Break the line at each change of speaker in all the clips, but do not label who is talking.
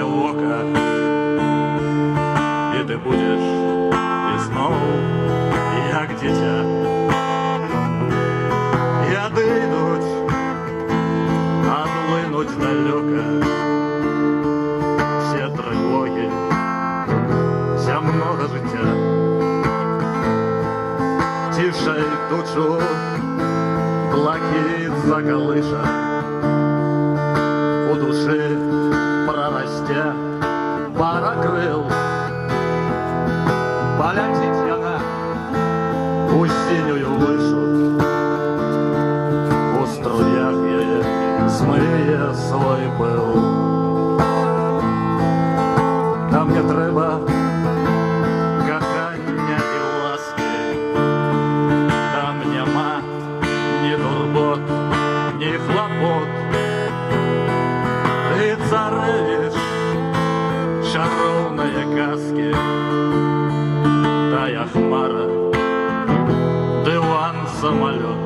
своє око, і ти будеш і знову, як дитя. І одійдуть, отлинуть далеко всі тривоги, вся много життя. Тише душу блакит заколыша, у души прорастя пара крыл. Полетит яна у синюю вышу, у струях ей смыє свой пыл. Там мне треба кохання і ласки, там нема ні турбот, ні хлопот. Ты царевич шаровної казки, тая хмара, диван, самолет.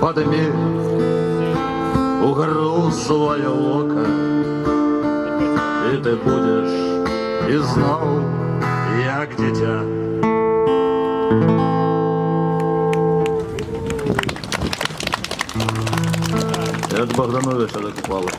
Подними угору своє око, і ти будеш і знов, як дитя. Я от Богдановича докупала.